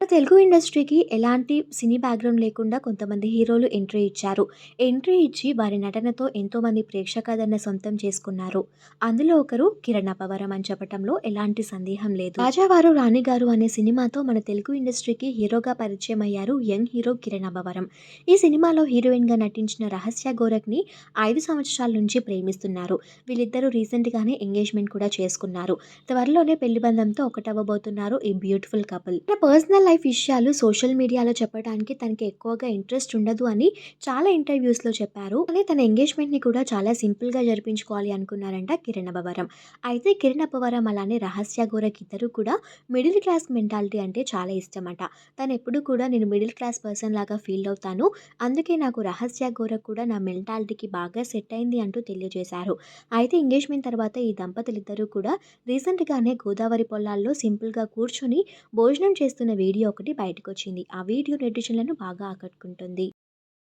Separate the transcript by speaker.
Speaker 1: తెలుగు ఇండస్ట్రీకి ఎలాంటి cine background లేకుండా కొంతమంది హీరోలు ఎంట్రీ ఇచ్చారు. ఎంట్రీ ఇచ్చి వారి నటనతో ఎంతోమంది ప్రేక్షకాదరణ సొంతం చేసుకున్నారు. అందులో ఒకరు కిరణ్ అపవరం అని చెప్పటంలో ఎలాంటి సందేహం లేదు. 'రాజావారు రాణిగారు' అనే సినిమాతో మన తెలుగు ఇండస్ట్రీకి హీరోగా పరిచయమయ్యారు యంగ్ హీరో కిరణ్ అపవరం. ఈ సినిమాలో హీరోయిన్‌గా నటించిన రహస్య గోరఖ్‌ని 5 సంవత్సరాల నుంచి ప్రేమిస్తున్నారు. వీళ్ళిద్దరూ రీసెంట్‌గానే ఎంగేజ్‌మెంట్ కూడా చేసుకున్నారు. త్వరలోనే పెళ్లి బంధంతో ఒకటవ్వబోతున్నారు ఈ బ్యూటిఫుల్ కపుల్. తన పర్సనల్ లైఫ్ విషయాలు సోషల్ మీడియాలో చెప్పడానికి తనకి ఎక్కువగా ఇంట్రెస్ట్ ఉండదు అని చాలా ఇంటర్వ్యూస్‌లో చెప్పారు. కానీ తన ఎంగేజ్‌మెంట్‌ని కూడా చాలా సింపుల్‌గా జరిపించుకోవాలి అనుకున్నారంట కిరణ్ అబ్బవరం. అయితే కిరణ్ అబ్బవరం అలానే రహస్య గోరఖ్ ఇద్దరు కూడా మిడిల్ క్లాస్ మెంటాలిటీ అంటే చాలా ఇష్టమట. తనెప్పుడు కూడా నేను మిడిల్ క్లాస్ పర్సన్ లాగా ఫీల్ అవుతాను. అందుకే నాకు రహస్య గోరఖ్ కూడా నా మెంటాలిటీకి బాగా సెట్ అయింది అంటూ తెలియజేశారు. అయితే ఎంగేజ్‌మెంట్ తర్వాత ఈ దంపతులిద్దరూ కూడా రీసెంట్‌గానే గోదావరి పొలాల్లో సింపుల్‌గా కూర్చొని భోజనం చేస్తున్న వీడియో ఒకటి బయటకొచ్చింది. ఆ వీడియో నెటిజన్లను బాగా ఆకట్టుకుంటుంది.